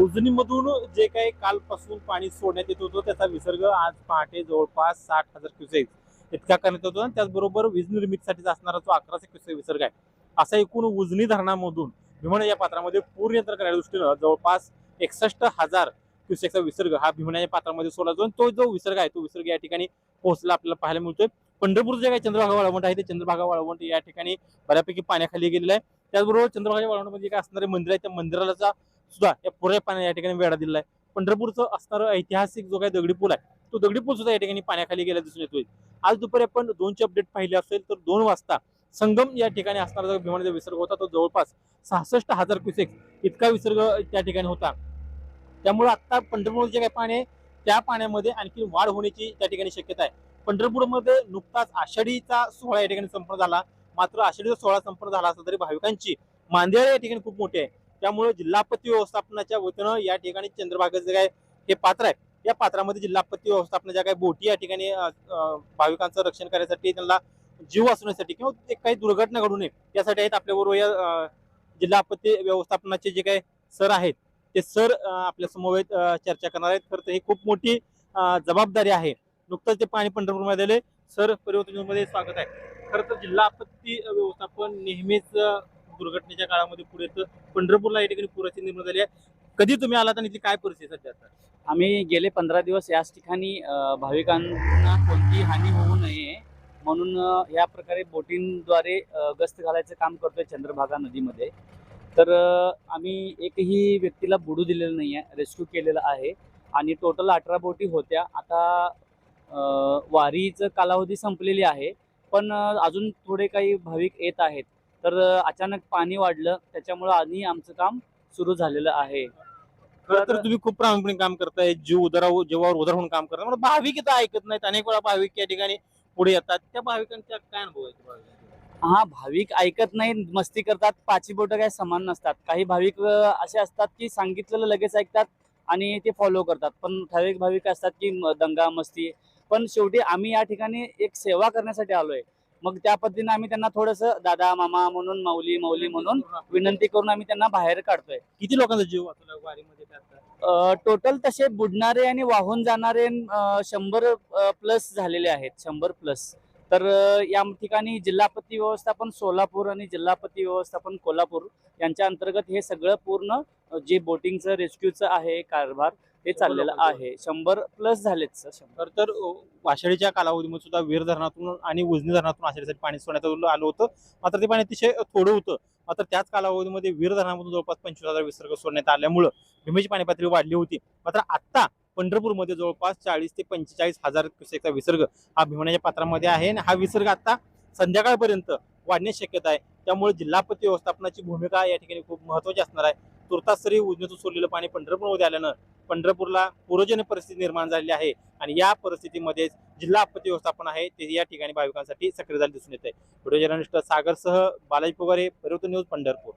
उजनीमधून जे काही कालपासून पाणी सोडण्यात येत होतं त्याचा विसर्ग आज पहाटे जवळपास 60,000 क्युसेक इतका करण्यात येतो. आणि त्याचबरोबर वीज निर्मितीसाठी असणारा जो 1100 क्युसेक विसर्ग आहे, असा एकूण उजनी धरणामधून भीमना या पात्रामध्ये पूर नियंत्रण करण्याच्या दृष्टीनं जवळपास 61,000 क्युसेकचा विसर्ग हा भीमना या पात्रामध्ये सोडला जातो. तो जो विसर्ग आहे तो विसर्ग या ठिकाणी पोहोचला आपल्याला पाहायला मिळतोय. पंढरपूरचं जे काही चंद्रभागा वाळवंट आहे ते चंद्रभागा वाळवंट या ठिकाणी बऱ्यापैकी पाण्याखाली गेलेलं आहे. त्याचबरोबर चंद्रभागा वाळवंटामध्ये काय असणारे मंदिर आहे त्या मंदिराला सुद्धा या पुऱ्या पाण्या या ठिकाणी वेढा दिलेला आहे. पंढरपूरचं असणारं ऐतिहासिक जो काही दगडी पूल आहे तो दगडी पूल सुद्धा या ठिकाणी पाण्याखाली गेला दिसून येतोय. आज दुपारी आपण 2ची अपडेट पाहिली असेल तर 2 वाजता संगम या ठिकाणी असणारा जो भीमाचा विसर्ग होता तो जवळपास 66,000 क्युसेक इतका विसर्ग त्या ठिकाणी होता. त्यामुळे आता पंढरपूर जे काही पाणी आहे त्या पाण्यामध्ये आणखी वाढ होण्याची त्या ठिकाणी शक्यता आहे. पंढरपूरमध्ये नुकताच आषाढीचा सोहळा या ठिकाणी संपन्न झाला. मात्र आषाढीचा सोहळा संपन्न झाला असला तरी भाविकांची मांदियाळी या ठिकाणी खूप मोठी आहे. त्यामुळे जिल्हा आपत्ती व्यवस्थापनाच्या वतीनं या ठिकाणी चंद्रभागेचं जे काय हे पात्र आहे या पात्रामध्ये जिल्हा आपत्ती व्यवस्थापनाच्या काही बोटी या ठिकाणी भाविकांचं रक्षण करण्यासाठी त्यांना जीव वाचवण्यासाठी किंवा एक काही दुर्घटना घडू नये यासाठी आहेत. आपल्याबरोबर या जिल्हा आपत्ती व्यवस्थापनाचे जे काही सर आहेत ते सर आपल्या समवेत चर्चा करणार आहेत. खरं तर ही खूप मोठी जबाबदारी आहे. नुकतंच ते पाणी पंढरपूरमध्ये आले. सर, परिवर्तन न्यूजमध्ये स्वागत आहे. खरं तर जिल्हा आपत्ती व्यवस्थापन नेहमीच दुर्घटनेच्या काळामध्ये पुढे येतं. पंढरपूरला या ठिकाणी पुराची निर्माण झाली आहे. कधी तुम्ही आलात आणि ती काय परिस्थिती सध्या? आम्ही गेले 15 दिवस याच ठिकाणी भाविकांना कोणतीही हानी होऊ नये म्हणून या प्रकारे बोटींद्वारे गस्त घालायचं काम करतोय चंद्रभागा नदीमध्ये. तर आम्ही एकही व्यक्तीला बुडू दिलेलं नाही आहे, रेस्क्यू केलेलं आहे आणि टोटल 18 बोटी होत्या. आता वारीचं कालावधी संपलेली आहे, पण अजून थोडे काही भाविक येत आहेत. तर अचानक पाणी वाढलं त्याच्यामुळं आणि आमचं काम सुरू झालेलं आहे. खरं तर तुम्ही खूप प्रामाणिकपणे काम करताय, जीवावर उदार होऊन काम करताय. भाविक इथं ऐकत नाहीत. अनेक वेळा भाविक या ठिकाणी पुढे येतात. त्या भाविकांचा काय अनुभव आहे हा, भाविक ऐकत नाही, मस्ती करतात. पाची बोटं काही समान नसतात. काही भाविक असे असतात की सांगितलेलं लगेच ऐकतात आणि ते फॉलो करतात, पण ठराविक भाविक असतात की दंगा मस्ती. पण शेवटी आम्ही या ठिकाणी एक सेवा करण्यासाठी आलोय. मग त्या पद्धतीने आम्ही त्यांना थोडंसं दादा मामा म्हणून, माऊली माऊली म्हणून विनंती करून आम्ही त्यांना बाहेर काढतोय. किती लोकांचा जीव वाचला वारीमध्ये त्यात? टोटल तसे बुडणारे आणि वाहून जाणारे 100 प्लस झालेले आहेत, 100 प्लस. तर या ठिकाणी जिल्हा आपत्ती व्यवस्थापन सोलापूर आणि जिल्हा आपत्ती व्यवस्थापन कोल्हापूर यांच्या अंतर्गत हे सगळं पूर्ण जे बोटिंगचं रेस्क्यूचं आहे कारभार ते चाललेलं आहे. 100 प्लस झालेत सर. 100. तर आषाढीच्या कालावधीमध्ये सुद्धा वीर धरणातून आणि उजनी धरणातून आषाढीसाठी पाणी सोडण्यात आलं होतं. मात्र ते पाणी अतिशय थोडं होतं. मात्र त्याच कालावधीमध्ये वीर धरणामधून जवळपास 25,000 विसर्ग सोडण्यात आल्यामुळं भीमेची पाणी पातळी वाढली होती. मात्र आता पंढरपूरमध्ये जवळपास 40 ते 45,000 क्युसेकचा विसर्ग हा भीमण्याच्या पात्रामध्ये आहे आणि हा विसर्ग आता संध्याकाळपर्यंत वाढण्याची शक्यता आहे. त्यामुळे जिल्हा आपत्ती व्यवस्थापनाची भूमिका या ठिकाणी खूप महत्त्वाची असणार आहे. तुर्तास तरी उजनीतून सोडलेलं पाणी पंढरपूरमध्ये आल्यानं पंढरपूरला पूरजन्य परिस्थिती निर्माण झालेली आहे आणि या परिस्थितीमध्ये जिल्हा आपत्ती व्यवस्थापन आहे ते या ठिकाणी भाविकांसाठी सक्रिय झाले दिसून येत आहे. व्हिडिओ जर्नलिस्ट सागरसह बालाजी पवार, परिवर्तन न्यूज, पंढरपूर.